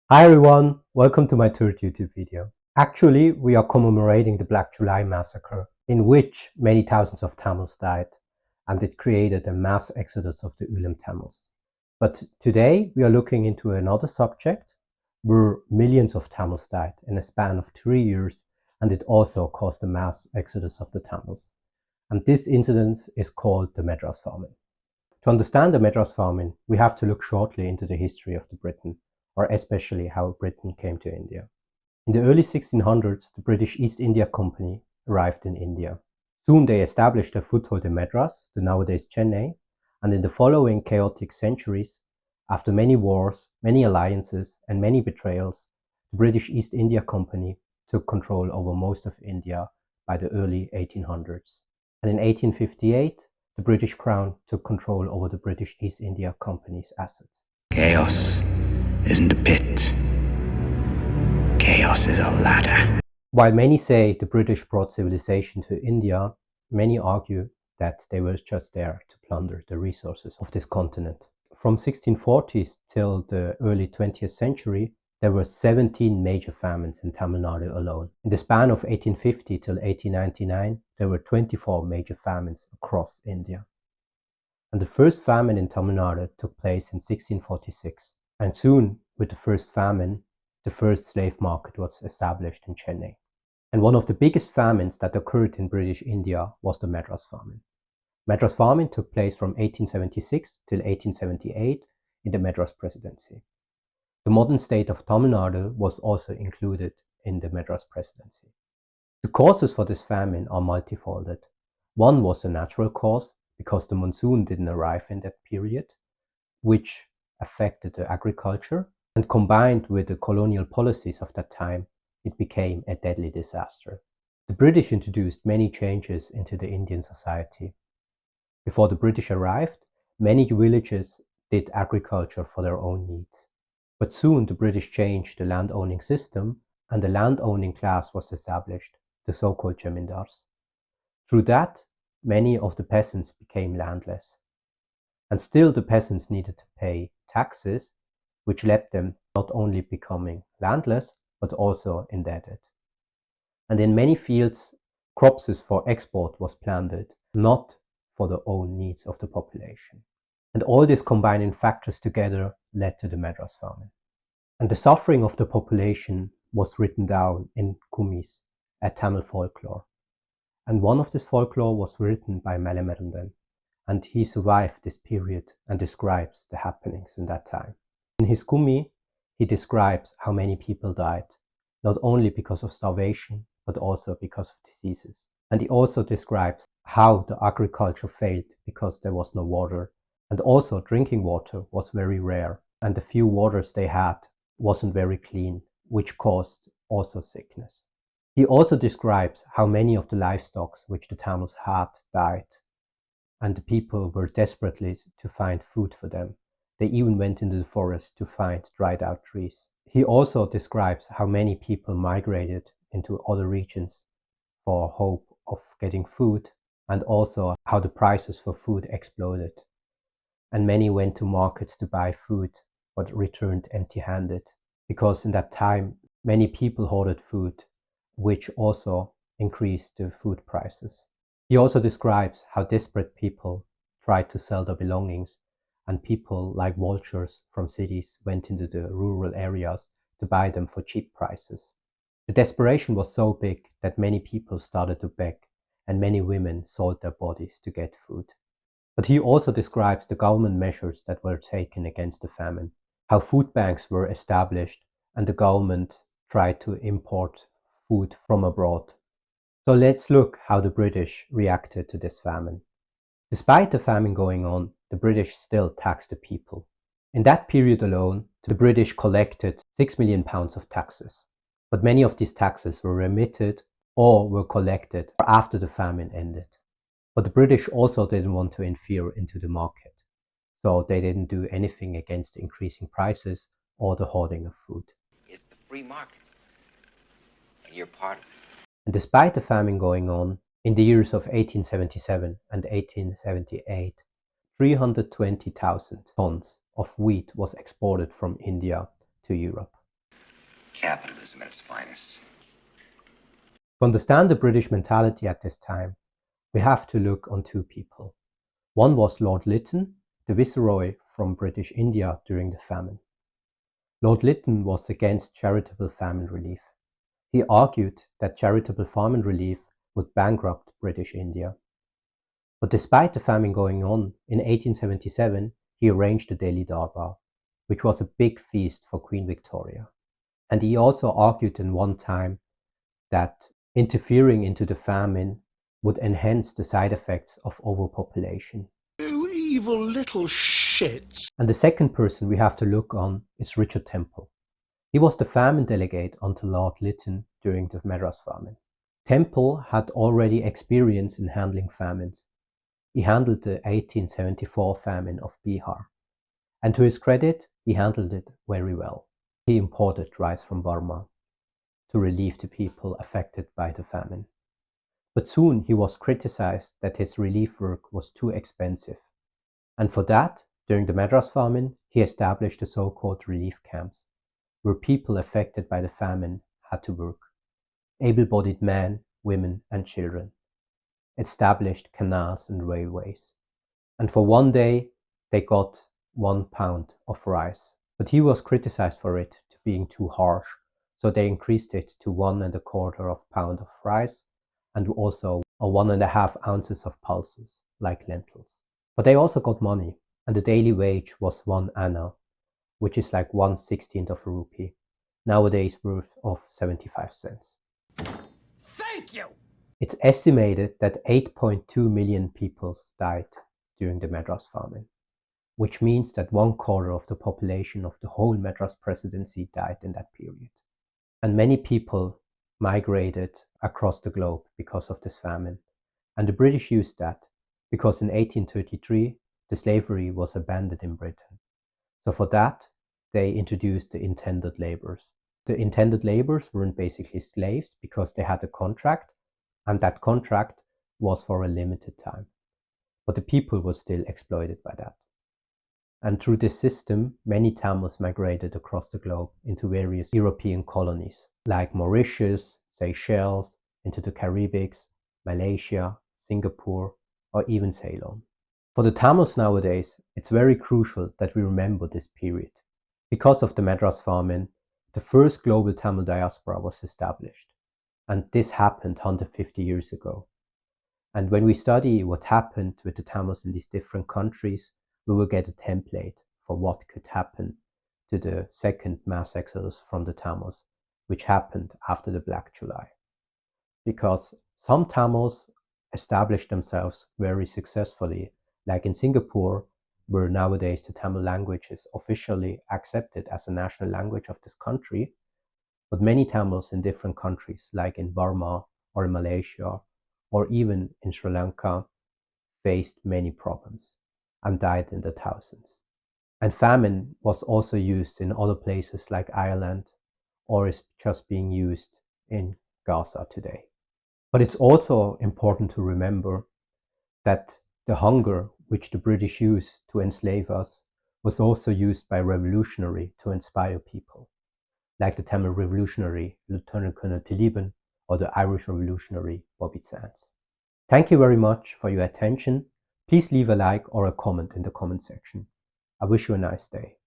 Hi everyone, welcome to my third YouTube video. Actually, we are commemorating the Black July massacre, in which many thousands of Tamils died, and it created a mass exodus of the Ulam Tamils. But today we are looking into another subject where millions of Tamils died in a span of 3 years, and it also caused a mass exodus of the Tamils. And this incident is called the Madras Famine. To understand the Madras Famine, we have to look shortly into the history of the Britain, or especially how Britain came to India. In the early 1600s, the British East India Company arrived in India. Soon they established a foothold in Madras, the nowadays Chennai, and in the following chaotic centuries, after many wars, many alliances, and many betrayals, the British East India Company took control over most of India by the early 1800s. And in 1858, the British Crown took control over the British East India Company's assets. Chaos isn't a pit. Chaos is a ladder. While many say the British brought civilization to India, many argue that they were just there to plunder the resources of this continent. From 1640s till the early 20th century, there were 17 major famines in Tamil Nadu alone. In the span of 1850 till 1899, there were 24 major famines across India. And the first famine in Tamil Nadu took place in 1646. And soon, with the first famine, the first slave market was established in Chennai. And one of the biggest famines that occurred in British India was the Madras Famine. Madras Famine took place from 1876 till 1878 in the Madras Presidency. The modern state of Tamil Nadu was also included in the Madras Presidency. The causes for this famine are multifolded. One was a natural cause, because the monsoon didn't arrive in that period, which affected the agriculture, and combined with the colonial policies of that time, it became a deadly disaster. The British introduced many changes into the Indian society. Before the British arrived, many villages did agriculture for their own needs. But soon the British changed the land-owning system, and the land-owning class was established, the so-called Jamindars. Through that, many of the peasants became landless. And still the peasants needed to pay taxes, which led them not only becoming landless, but also indebted. And in many fields, crops for export was planted, not for the own needs of the population. And all these combining factors together led to the Madras Famine. And the suffering of the population was written down in Kumis, a Tamil folklore. And one of this folklore was written by Malayamandan, and he survived this period and describes the happenings in that time. In his Kumi, he describes how many people died, not only because of starvation, but also because of diseases. And he also describes how the agriculture failed because there was no water, and also drinking water was very rare, and the few waters they had wasn't very clean, which caused also sickness. He also describes how many of the livestock which the Tamils had died, and the people were desperately to find food for them. They even went into the forest to find dried out trees. He also describes how many people migrated into other regions for hope of getting food, and also how the prices for food exploded. And many went to markets to buy food, but returned empty-handed, because in that time many people hoarded food, which also increased the food prices. He also describes how desperate people tried to sell their belongings, and people like vultures from cities went into the rural areas to buy them for cheap prices. The desperation was so big that many people started to beg, and many women sold their bodies to get food. But he also describes the government measures that were taken against the famine, how food banks were established, and the government tried to import food from abroad. So let's look how the British reacted to this famine. Despite the famine going on, the British still taxed the people. In that period alone, the British collected £6 million of taxes. But many of these taxes were remitted or were collected after the famine ended. But the British also didn't want to interfere into the market, so they didn't do anything against increasing prices or the hoarding of food. It's the free market, and you're part of it. And despite the famine going on, in the years of 1877 and 1878, 320,000 tons of wheat was exported from India to Europe. Capitalism at its finest. To understand the British mentality at this time, we have to look on two people. One was Lord Lytton, the Viceroy from British India during the famine. Lord Lytton was against charitable famine relief. He argued that charitable famine relief would bankrupt British India. But despite the famine going on, in 1877 he arranged the Delhi Darbar, which was a big feast for Queen Victoria. And he also argued in one time that interfering into the famine would enhance the side effects of overpopulation. You evil little shits. And the second person we have to look on is Richard Temple. He was the famine delegate under Lord Lytton during the Madras Famine. Temple had already experience in handling famines. He handled the 1874 famine of Bihar. And to his credit, he handled it very well. He imported rice from Burma to relieve the people affected by the famine. But soon he was criticized that his relief work was too expensive. And for that, during the Madras Famine, he established the so-called relief camps, where people affected by the famine had to work. Able-bodied men, women and children. Established canals and railways. And for one day, they got 1 pound of rice. But he was criticized for it to being too harsh, so they increased it to 1¼ pound of rice and also 1½ ounces of pulses, like lentils. But they also got money, and the daily wage was 1 anna, which is like 1/16 of a rupee, nowadays worth of 75 cents. Thank you! It's estimated that 8.2 million people died during the Madras Famine, which means that 1/4 of the population of the whole Madras Presidency died in that period. And many people migrated across the globe because of this famine. And the British used that because in 1833 the slavery was abandoned in Britain. So for that, they introduced the intended laborers. The intended laborers weren't basically slaves because they had a contract, and that contract was for a limited time. But the people were still exploited by that. And through this system, many Tamils migrated across the globe into various European colonies, like Mauritius, Seychelles, into the Caribbeans, Malaysia, Singapore, or even Ceylon. For the Tamils nowadays, it's very crucial that we remember this period. Because of the Madras Famine, the first global Tamil diaspora was established. And this happened 150 years ago. And when we study what happened with the Tamils in these different countries, we will get a template for what could happen to the second mass exodus from the Tamils, which happened after the Black July. Because some Tamils established themselves very successfully, like in Singapore, where nowadays the Tamil language is officially accepted as a national language of this country. But many Tamils in different countries, like in Burma or in Malaysia, or even in Sri Lanka, faced many problems and died in the thousands. And famine was also used in other places like Ireland, or is just being used in Gaza today. But it's also important to remember that the hunger which the British used to enslave us was also used by revolutionary to inspire people, like the Tamil revolutionary Lieutenant Colonel Tiliban or the Irish revolutionary Bobby Sands. Thank you very much for your attention. Please leave a like or a comment in the comment section. I wish you a nice day.